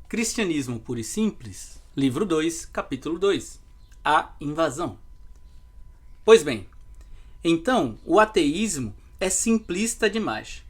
Cristianismo Puro e Simples, livro 2, capítulo 2, A Invasão. Pois bem, então o ateísmo é simplista demais.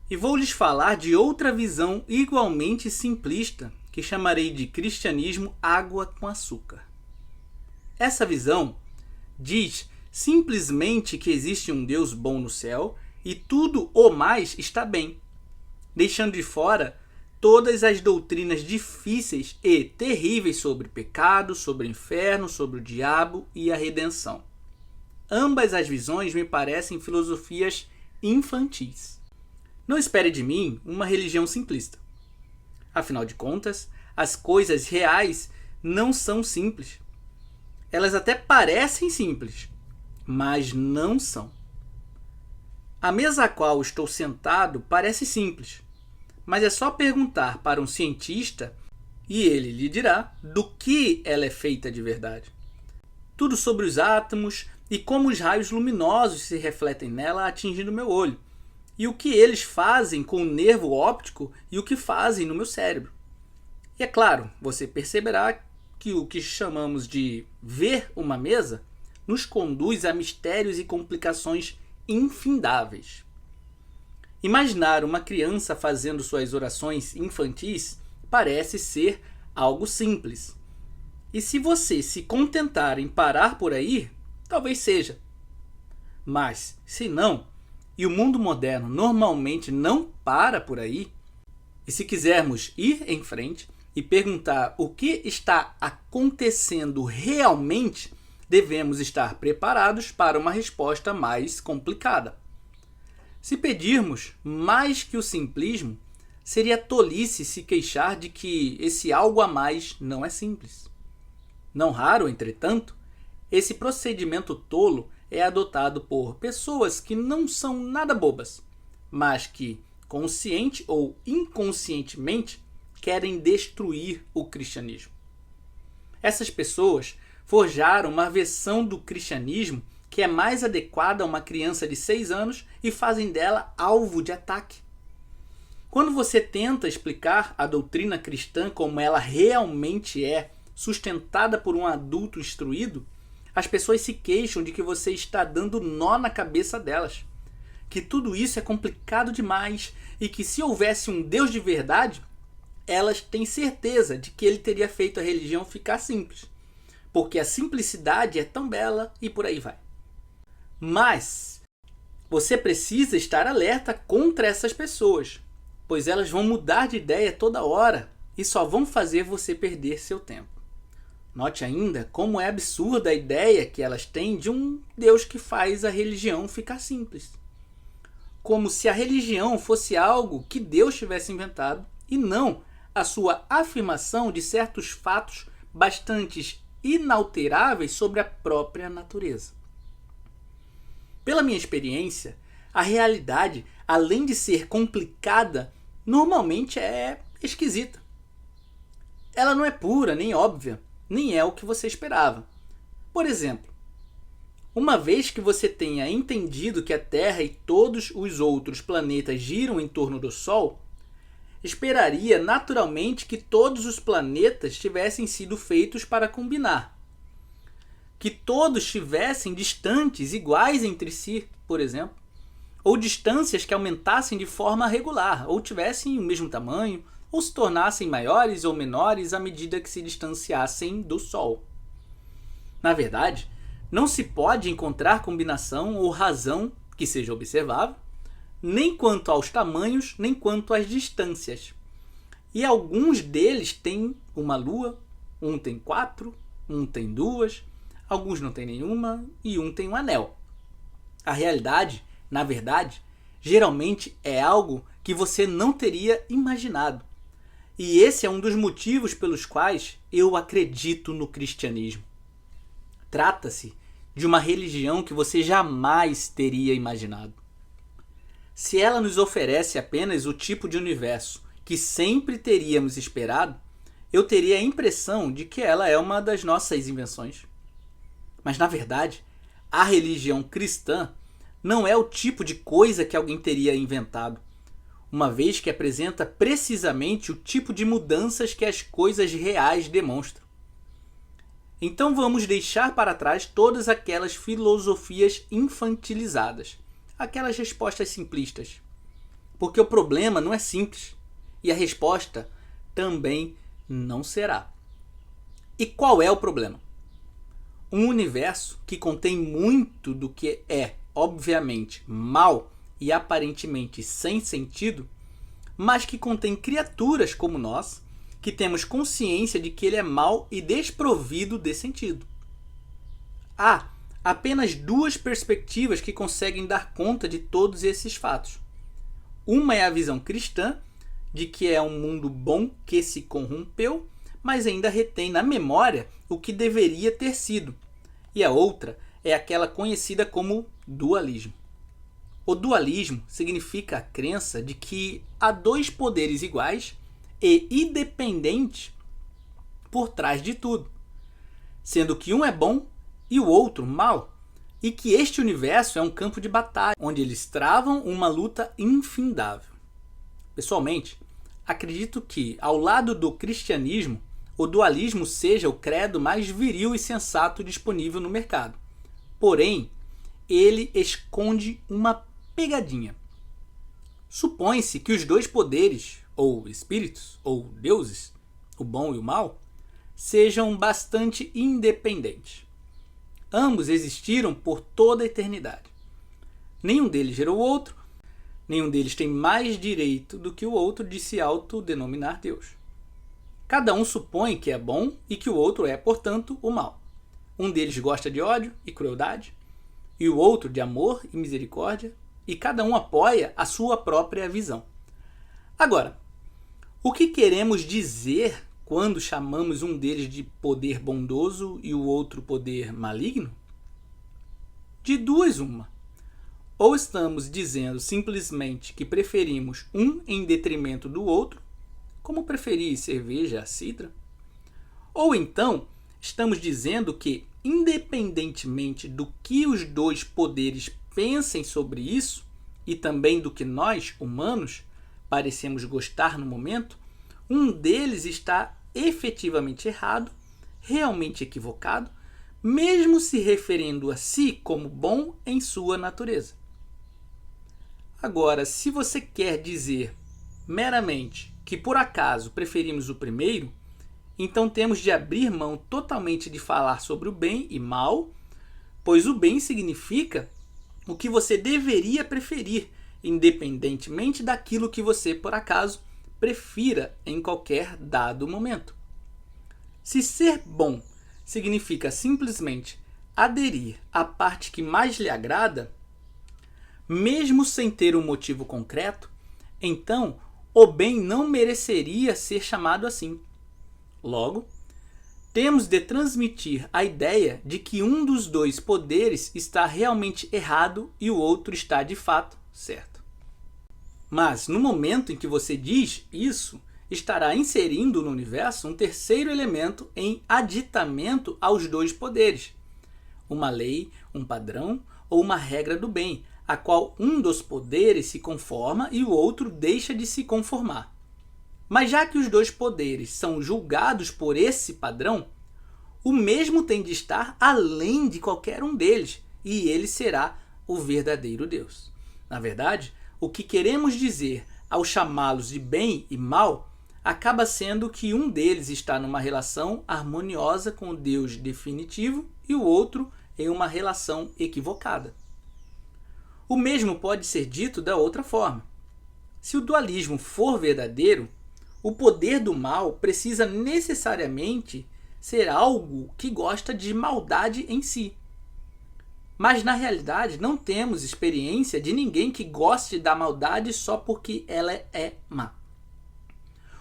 E vou lhes falar de outra visão igualmente simplista, que chamarei de cristianismo água com açúcar. Essa visão diz simplesmente que existe um Deus bom no céu e tudo o mais está bem, deixando de fora todas as doutrinas difíceis e terríveis sobre pecado, sobre o inferno, sobre o diabo e a redenção. Ambas as visões me parecem filosofias infantis. Não espere de mim uma religião simplista. Afinal de contas, as coisas reais não são simples. Elas até parecem simples, mas não são. A mesa a qual estou sentado parece simples, mas é só perguntar para um cientista e ele lhe dirá do que ela é feita de verdade. Tudo sobre os átomos e como os raios luminosos se refletem nela atingindo meu olho, e o que eles fazem com o nervo óptico e o que fazem no meu cérebro. E é claro, você perceberá que o que chamamos de ver uma mesa nos conduz a mistérios e complicações infindáveis. Imaginar uma criança fazendo suas orações infantis parece ser algo simples. E se você se contentar em parar por aí, talvez seja. Mas, se não, e o mundo moderno normalmente não para por aí, e se quisermos ir em frente e perguntar o que está acontecendo realmente, devemos estar preparados para uma resposta mais complicada. Se pedirmos mais que o simplismo, seria tolice se queixar de que esse algo a mais não é simples. Não raro, entretanto, esse procedimento tolo é adotado por pessoas que não são nada bobas, mas que, consciente ou inconscientemente, querem destruir o cristianismo. Essas pessoas forjaram uma versão do cristianismo que é mais adequada a uma criança de 6 anos e fazem dela alvo de ataque. Quando você tenta explicar a doutrina cristã como ela realmente é, sustentada por um adulto instruído, as pessoas se queixam de que você está dando nó na cabeça delas, que tudo isso é complicado demais e que se houvesse um Deus de verdade, elas têm certeza de que ele teria feito a religião ficar simples, porque a simplicidade é tão bela e por aí vai. Mas você precisa estar alerta contra essas pessoas, pois elas vão mudar de ideia toda hora e só vão fazer você perder seu tempo. Note ainda como é absurda a ideia que elas têm de um Deus que faz a religião ficar simples. Como se a religião fosse algo que Deus tivesse inventado e não a sua afirmação de certos fatos bastante inalteráveis sobre a própria natureza. Pela minha experiência, a realidade, além de ser complicada, normalmente é esquisita. Ela não é pura, nem óbvia, nem é o que você esperava. Por exemplo, uma vez que você tenha entendido que a Terra e todos os outros planetas giram em torno do Sol, esperaria naturalmente que todos os planetas tivessem sido feitos para combinar. Que todos estivessem distantes iguais entre si, por exemplo, ou distâncias que aumentassem de forma regular, ou tivessem o mesmo tamanho, ou se tornassem maiores ou menores à medida que se distanciassem do Sol. Na verdade, não se pode encontrar combinação ou razão que seja observável, nem quanto aos tamanhos, nem quanto às distâncias. E alguns deles têm uma lua, um tem 4, um tem 2, alguns não têm nenhuma e um tem um anel. A realidade, na verdade, geralmente é algo que você não teria imaginado. E esse é um dos motivos pelos quais eu acredito no cristianismo. Trata-se de uma religião que você jamais teria imaginado. Se ela nos oferece apenas o tipo de universo que sempre teríamos esperado, eu teria a impressão de que ela é uma das nossas invenções. Mas, na verdade, a religião cristã não é o tipo de coisa que alguém teria inventado. uma vez que apresenta precisamente o tipo de mudanças que as coisas reais demonstram. Então vamos deixar para trás todas aquelas filosofias infantilizadas, aquelas respostas simplistas. Porque o problema não é simples e a resposta também não será. E qual é o problema? Um universo que contém muito do que é, obviamente, mal e aparentemente sem sentido, mas que contém criaturas como nós, que temos consciência de que ele é mal e desprovido de sentido. Há apenas duas perspectivas que conseguem dar conta de todos esses fatos. Uma é a visão cristã, de que é um mundo bom que se corrompeu, mas ainda retém na memória o que deveria ter sido. E a outra é aquela conhecida como dualismo. O dualismo significa a crença de que há dois poderes iguais e independentes por trás de tudo, sendo que um é bom e o outro mal, e que este universo é um campo de batalha, onde eles travam uma luta infindável. Pessoalmente, acredito que, ao lado do cristianismo, o dualismo seja o credo mais viril e sensato disponível no mercado. Porém, ele esconde uma pegadinha. Supõe-se que os dois poderes, ou espíritos, ou deuses, o bom e o mal, sejam bastante independentes. Ambos existiram por toda a eternidade. Nenhum deles gerou o outro, nenhum deles tem mais direito do que o outro de se autodenominar Deus. Cada um supõe que é bom e que o outro é, portanto, o mal. Um deles gosta de ódio e crueldade, e o outro de amor e misericórdia, e cada um apoia a sua própria visão. Agora, o que queremos dizer quando chamamos um deles de poder bondoso e o outro poder maligno? De duas uma. Ou estamos dizendo simplesmente que preferimos um em detrimento do outro, como preferir cerveja a cidra? Ou então estamos dizendo que, independentemente do que os dois poderes pensem sobre isso, e também do que nós, humanos, parecemos gostar no momento, um deles está efetivamente errado, realmente equivocado, mesmo se referindo a si como bom em sua natureza. Agora, se você quer dizer meramente que por acaso preferimos o primeiro, então temos de abrir mão totalmente de falar sobre o bem e mal, pois o bem significa o que você deveria preferir, independentemente daquilo que você, por acaso, prefira em qualquer dado momento. Se ser bom significa simplesmente aderir à parte que mais lhe agrada, mesmo sem ter um motivo concreto, então o bem não mereceria ser chamado assim. Logo, temos de transmitir a ideia de que um dos dois poderes está realmente errado e o outro está de fato certo. Mas no momento em que você diz isso, estará inserindo no universo um terceiro elemento em aditamento aos dois poderes. Uma lei, um padrão ou uma regra do bem, a qual um dos poderes se conforma e o outro deixa de se conformar. Mas já que os dois poderes são julgados por esse padrão, o mesmo tem de estar além de qualquer um deles, e ele será o verdadeiro Deus. Na verdade, o que queremos dizer ao chamá-los de bem e mal acaba sendo que um deles está numa relação harmoniosa com o Deus definitivo e o outro em uma relação equivocada. O mesmo pode ser dito da outra forma. Se o dualismo for verdadeiro, o poder do mal precisa necessariamente ser algo que gosta de maldade em si. Mas na realidade não temos experiência de ninguém que goste da maldade só porque ela é má.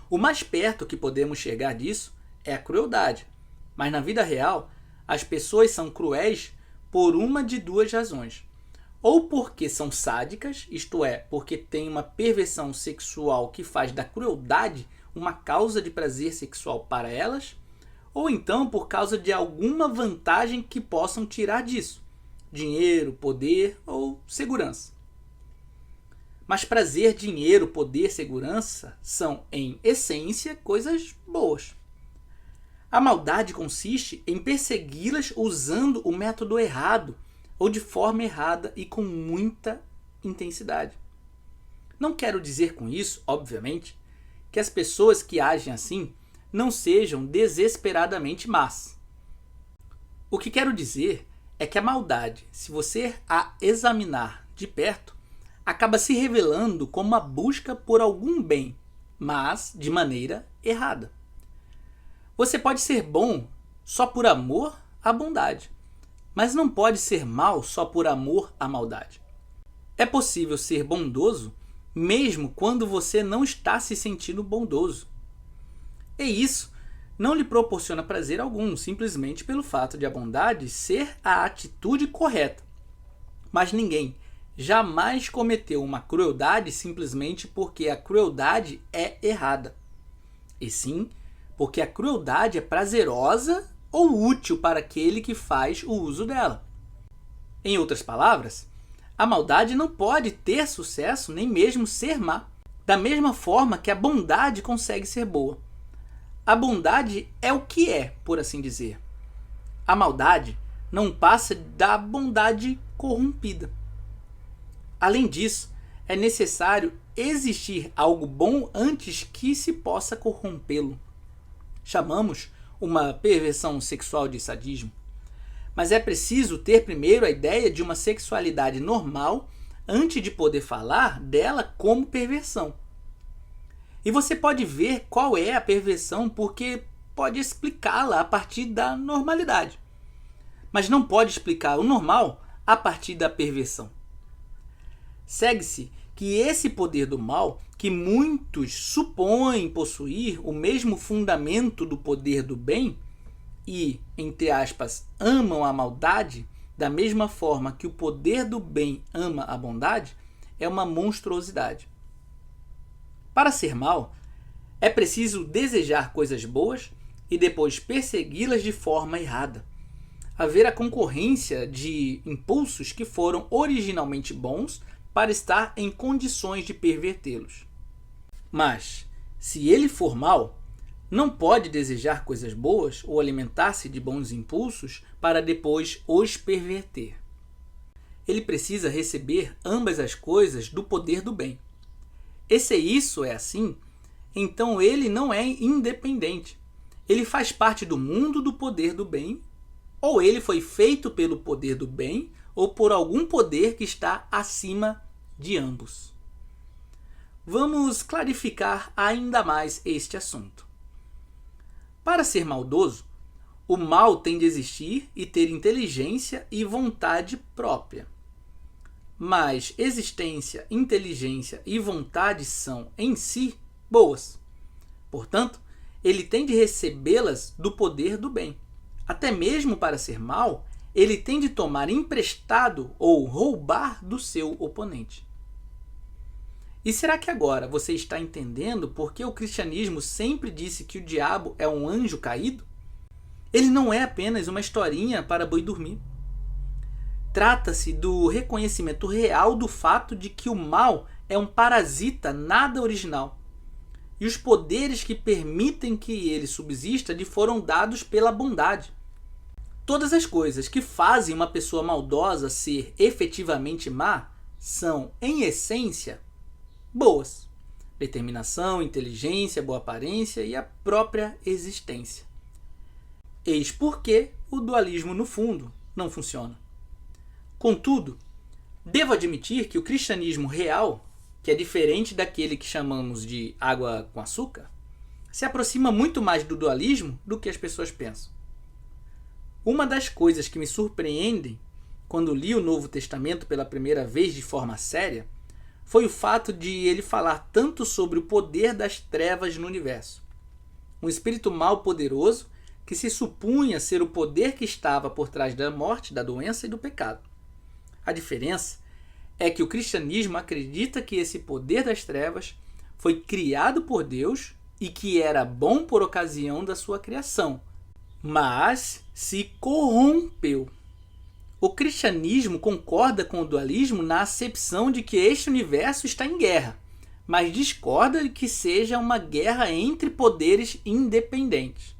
O mais perto que podemos chegar disso é a crueldade. Mas na vida real, as pessoas são cruéis por uma de duas razões. Ou porque são sádicas, isto é, porque têm uma perversão sexual que faz da crueldade uma causa de prazer sexual para elas, ou então por causa de alguma vantagem que possam tirar disso, dinheiro, poder ou segurança. Mas prazer, dinheiro, poder, segurança são, em essência, coisas boas. A maldade consiste em persegui-las usando o método errado ou de forma errada e com muita intensidade. Não quero dizer com isso, obviamente, que as pessoas que agem assim não sejam desesperadamente más. O que quero dizer é que a maldade, se você a examinar de perto, acaba se revelando como uma busca por algum bem, mas de maneira errada. Você pode ser bom só por amor à bondade, mas não pode ser mal só por amor à maldade. É possível ser bondoso mesmo quando você não está se sentindo bondoso. E isso não lhe proporciona prazer algum, simplesmente pelo fato de a bondade ser a atitude correta. Mas ninguém jamais cometeu uma crueldade simplesmente porque a crueldade é errada. E sim, porque a crueldade é prazerosa ou útil para aquele que faz o uso dela. Em outras palavras, a maldade não pode ter sucesso nem mesmo ser má, da mesma forma que a bondade consegue ser boa. A bondade é o que é, por assim dizer. A maldade não passa da bondade corrompida. Além disso, é necessário existir algo bom antes que se possa corrompê-lo. Chamamos uma perversão sexual de sadismo. Mas é preciso ter primeiro a ideia de uma sexualidade normal antes de poder falar dela como perversão. E você pode ver qual é a perversão porque pode explicá-la a partir da normalidade. Mas não pode explicar o normal a partir da perversão. Segue-se que esse poder do mal, que muitos supõem possuir o mesmo fundamento do poder do bem e, entre aspas, amam a maldade da mesma forma que o poder do bem ama a bondade, é uma monstruosidade. Para ser mal, é preciso desejar coisas boas e depois persegui-las de forma errada. Haver a concorrência de impulsos que foram originalmente bons para estar em condições de pervertê-los. Mas, se ele for mal, não pode desejar coisas boas ou alimentar-se de bons impulsos para depois os perverter. Ele precisa receber ambas as coisas do poder do bem. E se isso é assim, então ele não é independente. Ele faz parte do mundo do poder do bem, ou ele foi feito pelo poder do bem, ou por algum poder que está acima de ambos. Vamos clarificar ainda mais este assunto. Para ser maldoso, o mal tem de existir e ter inteligência e vontade própria. Mas existência, inteligência e vontade são, em si, boas. Portanto, ele tem de recebê-las do poder do bem. Até mesmo para ser mal, ele tem de tomar emprestado ou roubar do seu oponente. E será que agora você está entendendo por que o cristianismo sempre disse que o diabo é um anjo caído? Ele não é apenas uma historinha para boi dormir. Trata-se do reconhecimento real do fato de que o mal é um parasita nada original. E os poderes que permitem que ele subsista lhe foram dados pela bondade. Todas as coisas que fazem uma pessoa maldosa ser efetivamente má são, em essência, boas. Determinação, inteligência, boa aparência e a própria existência. Eis porque o dualismo, no fundo, não funciona. Contudo, devo admitir que o cristianismo real, que é diferente daquele que chamamos de água com açúcar, se aproxima muito mais do dualismo do que as pessoas pensam. Uma das coisas que me surpreendem quando li o Novo Testamento pela primeira vez de forma séria foi o fato de ele falar tanto sobre o poder das trevas no universo. Um espírito mal poderoso que se supunha ser o poder que estava por trás da morte, da doença e do pecado. A diferença é que o cristianismo acredita que esse poder das trevas foi criado por Deus e que era bom por ocasião da sua criação, mas se corrompeu. O cristianismo concorda com o dualismo na acepção de que este universo está em guerra, mas discorda de que seja uma guerra entre poderes independentes.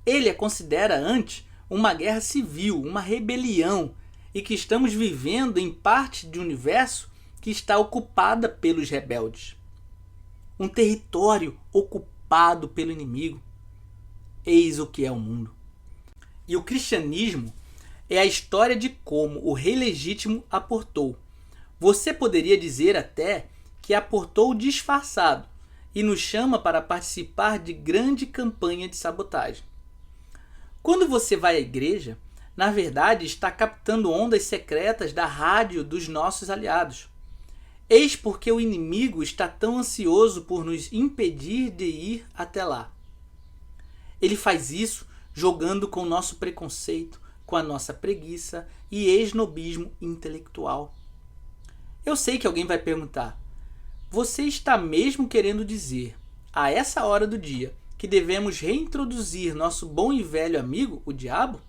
Ele a considera antes uma guerra civil, uma rebelião, e que estamos vivendo em parte de um universo que está ocupada pelos rebeldes. Um território ocupado pelo inimigo. Eis o que é o mundo. E o cristianismo é a história de como o rei legítimo aportou. Você poderia dizer até que aportou disfarçado e nos chama para participar de grande campanha de sabotagem. Quando você vai à igreja, na verdade está captando ondas secretas da rádio dos nossos aliados. Eis porque o inimigo está tão ansioso por nos impedir de ir até lá. Ele faz isso jogando com o nosso preconceito, com a nossa preguiça e esnobismo intelectual. Eu sei que alguém vai perguntar: você está mesmo querendo dizer, a essa hora do dia, que devemos reintroduzir nosso bom e velho amigo, o diabo?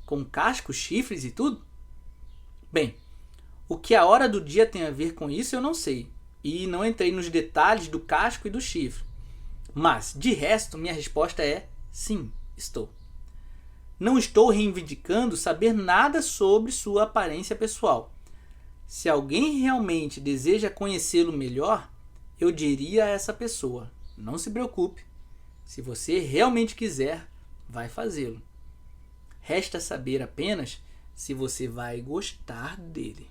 Com cascos, chifres e tudo? Bem, o que a hora do dia tem a ver com isso eu não sei, e não entrei nos detalhes do casco e do chifre. Mas, de resto, minha resposta é sim, estou. Não estou reivindicando saber nada sobre sua aparência pessoal. Se alguém realmente deseja conhecê-lo melhor, eu diria a essa pessoa: não se preocupe, se você realmente quiser, vai fazê-lo. Resta saber apenas se você vai gostar dele.